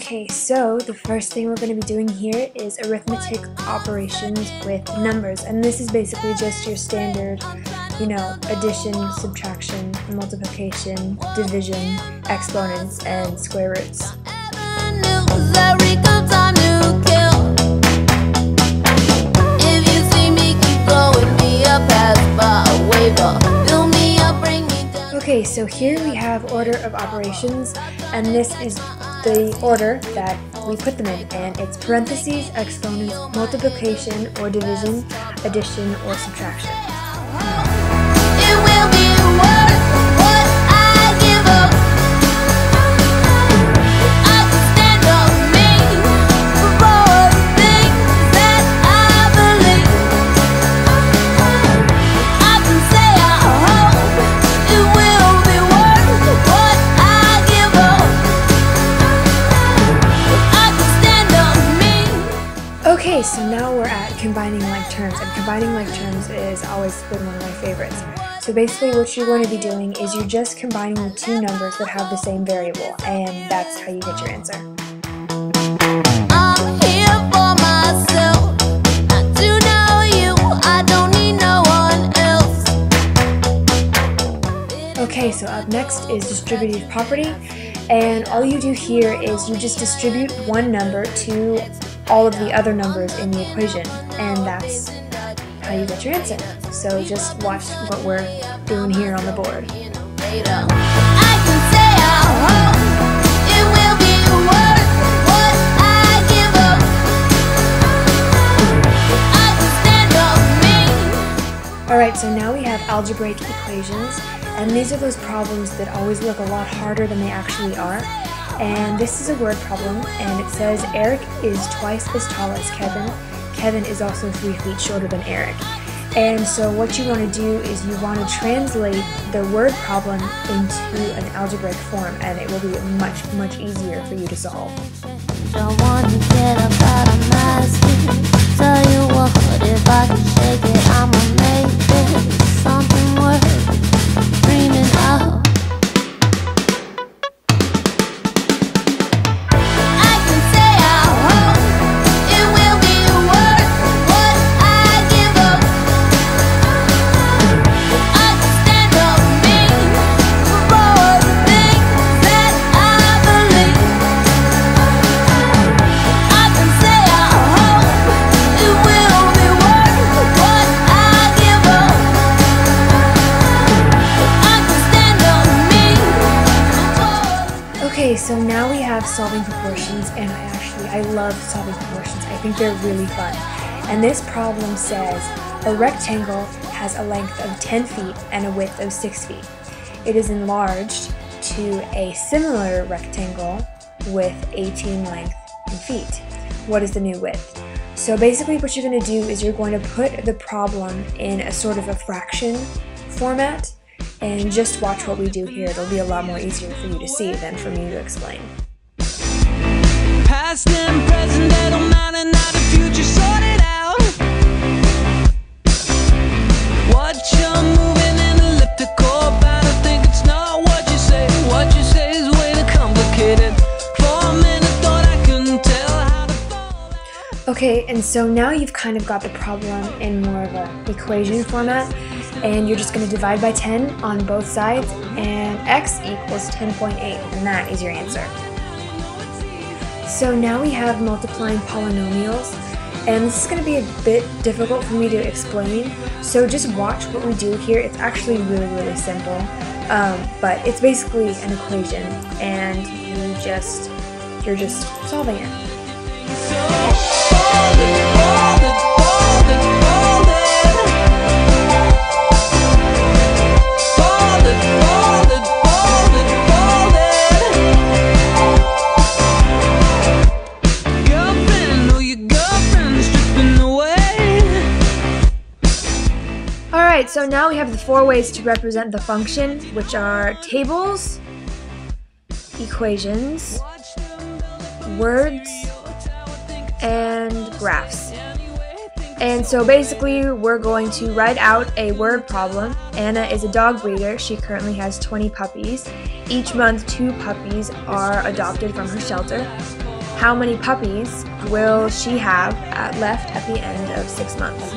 Okay, so the first thing we're going to be doing here is arithmetic operations with numbers, and this is basically just your standard, addition, subtraction, multiplication, division, exponents, and square roots. Okay, so here we have order of operations, and this is the order that we put them in, and it's parentheses, exponents, multiplication or division, addition or subtraction. It will be worth what I give up. I can stand on me for things that I believe. I can say I hope it will be worth what I give up. I can stand on me. Okay, so now we're at combining like terms, and combining like terms is always been one of my favorites. So basically what you're going to be doing is you're just combining the two numbers that have the same variable, and that's how you get your answer. I'm here for myself. I do know you. I don't need no one else. Okay, so up next is distributive property, and all you do here is you just distribute one number to all of the other numbers in the equation, and that's how you get your answer. So just watch what we're doing here on the board. Alright, so now we have algebraic equations, and these are those problems that always look a lot harder than they actually are. And this is a word problem, and it says Eric is twice as tall as Kevin. Kevin is also 3 feet shorter than Eric. And so what you want to do is you want to translate the word problem into an algebraic form, and it will be much, much easier for you to solve. Don't want to get up out of my skin. Tell you what, if I can shake it, I'ma make this something worth dreaming of. Okay, so now we have solving proportions, and I love solving proportions. I think they're really fun. And this problem says a rectangle has a length of 10 feet and a width of 6 feet. It is enlarged to a similar rectangle with 18 length in feet. What is the new width? So basically what you're going to do is you're going to put the problem in a sort of a fraction format, and just watch what we do here. It'll be a lot more easier for you to see than for me to explain. Past and present, they don't matter, now the future sorted out. Watch you moving in elliptical, but I think it's not what you say. What you say is way too complicated. For a minute, thought I couldn't tell how to fall. Okay, and so now you've kind of got the problem in more of an equation format. And you're just going to divide by 10 on both sides, and x equals 10.8, and that is your answer. So now we have multiplying polynomials, and this is going to be a bit difficult for me to explain, so just watch what we do here. It's actually really, really simple, but it's basically an equation, and you're just solving it. Alright, so now we have the 4 ways to represent the function, which are tables, equations, words, and graphs. And so basically we're going to write out a word problem. Anna is a dog breeder. She currently has 20 puppies. Each month 2 puppies are adopted from her shelter. how many puppies will she have left at the end of 6 months.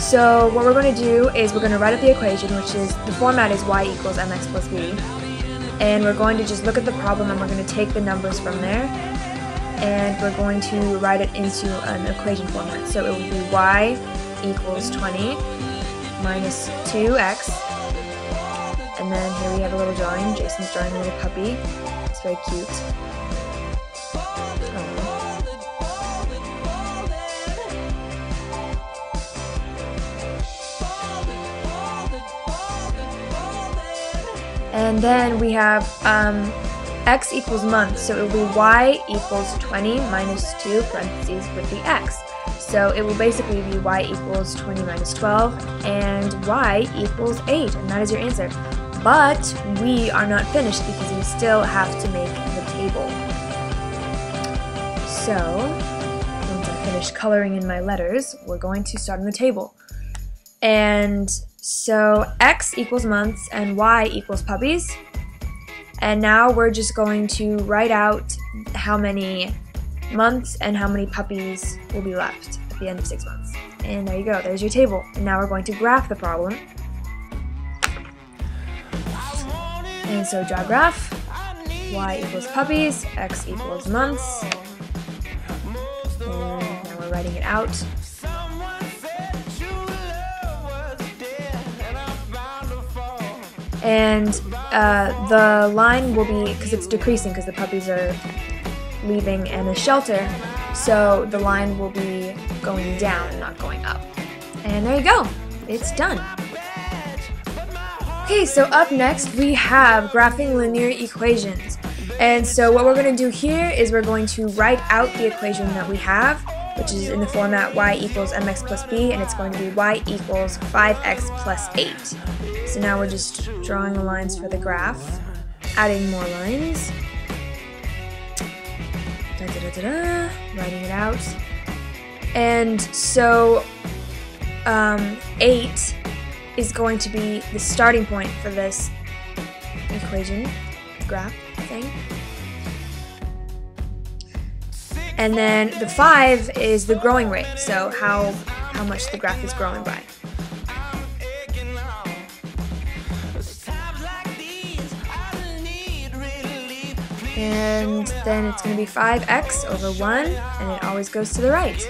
So what we're going to do is we're going to write up the equation, which is, the format is y equals mx plus b. And we're going to just look at the problem and we're going to take the numbers from there. And we're going to write it into an equation format. So it will be y equals 20 minus 2x. And then here we have a little drawing. Jason's drawing a little puppy. It's very cute. And then we have x equals months, so it will be y equals 20 minus 2 parentheses with the x. So it will basically be y equals 20 minus 12 and y equals 8, and that is your answer. But we are not finished because we still have to make the table. So once I finish coloring in my letters, we're going to start on the table. And so x equals months and y equals puppies. And now we're just going to write out how many months and how many puppies will be left at the end of 6 months. And there you go, there's your table. And now we're going to graph the problem. And so draw graph, y equals puppies, x equals months. And now we're writing it out. And the line will be, because it's decreasing because the puppies are leaving in a shelter, so the line will be going down, not going up. And there you go, it's done. Okay, so up next we have graphing linear equations. And so what we're going to do here is we're going to write out the equation that we have, which is in the format y equals mx plus b, and it's going to be y equals 5x plus 8. So now we're just drawing the lines for the graph, adding more lines, writing it out. And so 8 is going to be the starting point for this equation, graph thing. And then the 5 is the growing rate, so how much the graph is growing by. And then it's going to be 5x over 1, and it always goes to the right.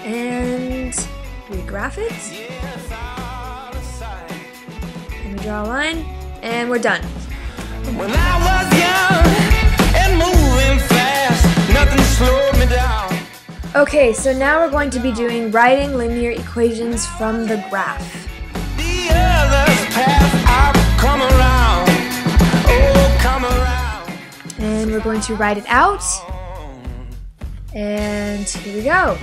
And we graph it. And we draw a line, and we're done. When I was young and moving fast, nothing slowed me down. Okay, so now we're going to be doing writing linear equations from the graph. The others pass, I've come around. Oh, come around. And we're going to write it out. And here we go.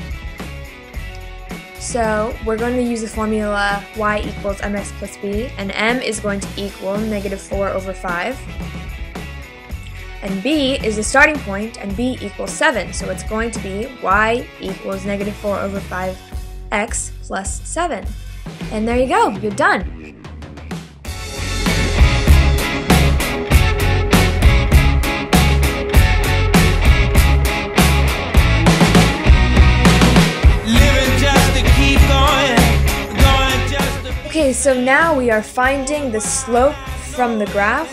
So we're going to use the formula y equals mx plus b, and m is going to equal -4 over 5. And b is the starting point, and b equals 7, so it's going to be y equals -4 over 5x plus 7. And there you go, you're done. Okay, so now we are finding the slope from the graph.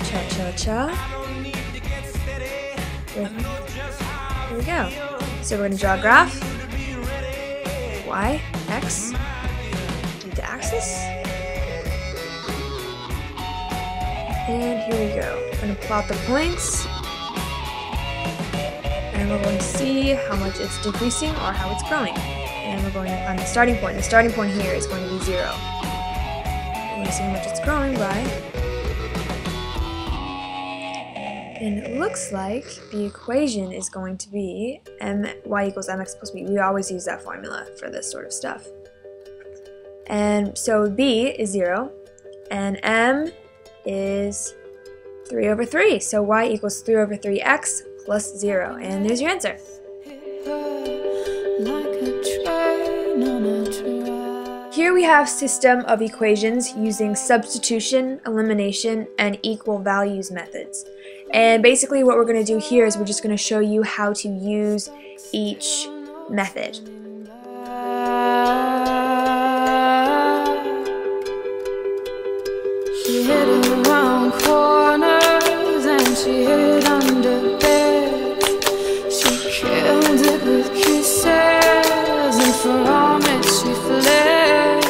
Cha-cha-cha. Here we go. So we're going to draw a graph. Y, x, do the axis. And here we go. We're going to plot the points. And we're going to see how much it's decreasing or how it's growing. And we're going to find the starting point. The starting point here is going to be 0. We're going to see how much it's growing by. And it looks like the equation is going to be y equals mx plus b. We always use that formula for this sort of stuff. And so b is 0, and m is 3 over 3. So y equals 3 over 3x plus 0. And there's your answer. Here we have system of equations using substitution, elimination, and equal values methods. And basically what we're going to do here is we're just going to show you how to use each method. She hid around corners and she hid under beds. She killed it with kisses and from it she fled.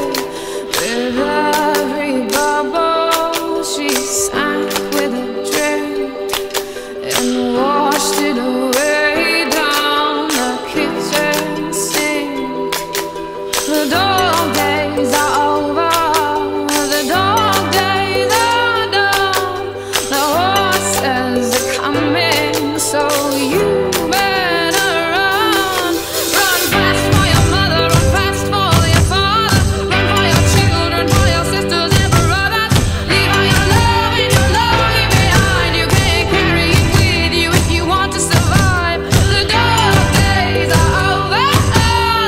With every bubble she sank with a drink and washed it away down the kitchen sink. The dog days are over. The dog days are done. The horses are coming, so you better run. Run fast for your mother, run fast for your father. Run for your children, for your sisters and brothers. Leave all your love and your longing behind. You can't carry it with you if you want to survive. The dog days are over.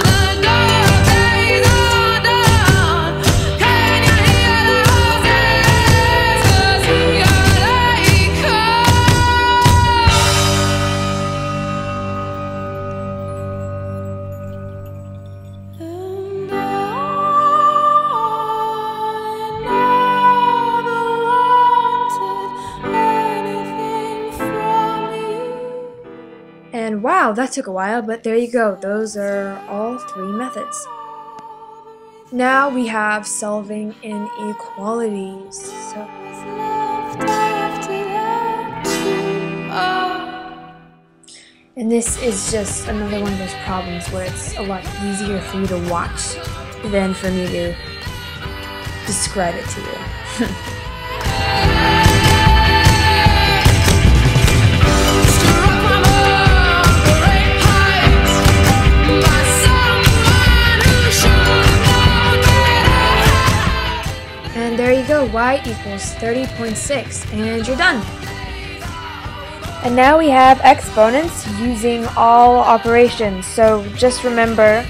The dog days are done. Can you hear the horses? 'Cause here they come. And I never wanted anything from you. And wow, that took a while, but there you go. Those are all three methods. Now we have solving inequalities. So Left after that too. and this is just another one of those problems where it's a lot easier for you to watch than for me to describe it to you. Struck from a great height by someone who should have known better. And there you go, y equals 30.6, and you're done. And now we have exponents using all operations. So just remember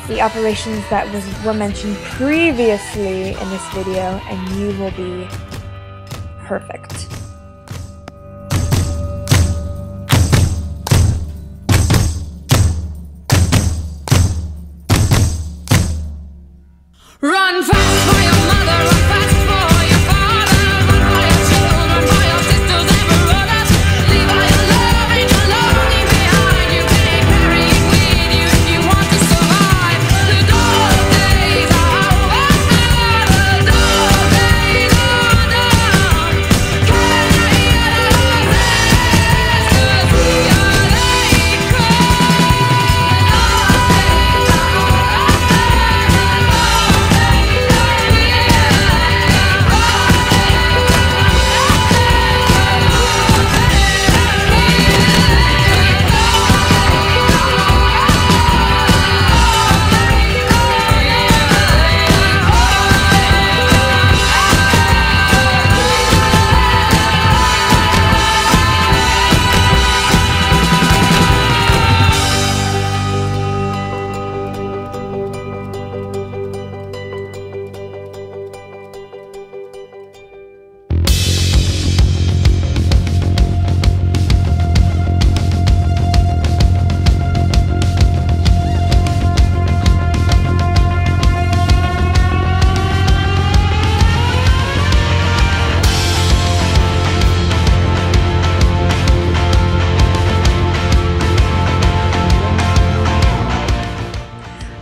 the operations that were mentioned previously in this video, and you will be perfect. Run fast for your mother, run fast for your father. Run for your children, for your sisters and brothers. Leave all your love and your longing behind. You can't carry it with you if you want to survive. The dog days are over. The dog days are done. Can you hear the horses? 'Cause here they come.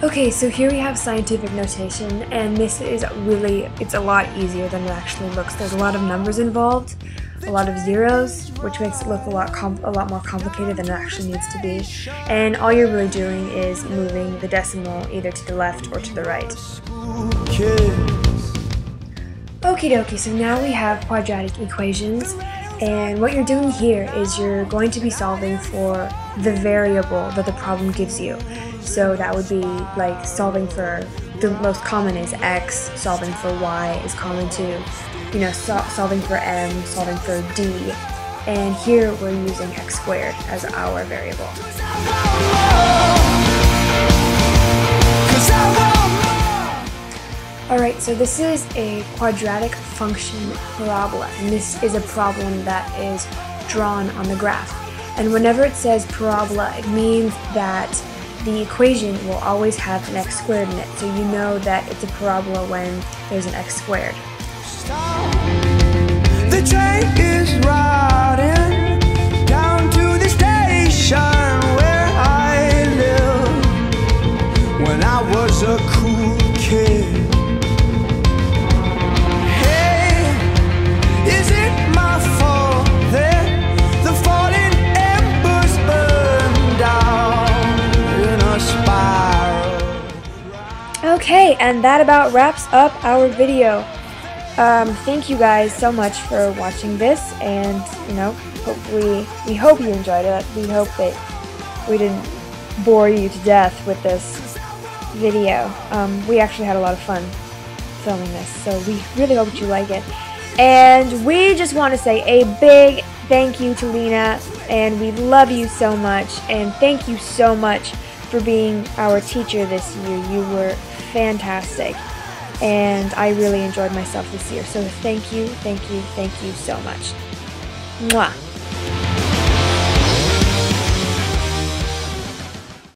Okay, so here we have scientific notation, and this is really, it's a lot easier than it actually looks. There's a lot of numbers involved, a lot of zeros, which makes it look a lot more complicated than it actually needs to be. And all you're really doing is moving the decimal either to the left or to the right. Okie dokie, so now we have quadratic equations, and what you're doing here is you're going to be solving for the variable that the problem gives you. So that would be like solving for, the most common is x, solving for y is common too, you know, solving for m, solving for d, and here we're using x squared as our variable. Alright, so this is a quadratic function problem, and this is a problem that is drawn on the graph. And whenever it says parabola, it means that the equation will always have an x squared in it. So you know that it's a parabola when there's an x squared. The train is riding down to the station where I lived when I was a cool kid. Hey, is it my fault that the falling embers burn down in a spiral? Okay, and that about wraps up our video. Thank you guys so much for watching this, and we hope you enjoyed it. We hope that we didn't bore you to death with this video. We actually had a lot of fun filming this, so we really hope that you like it. And we just want to say a big thank you to Lena, and we love you so much, and thank you so much for being our teacher this year. You were fantastic. And I really enjoyed myself this year. So thank you so much. Mwah.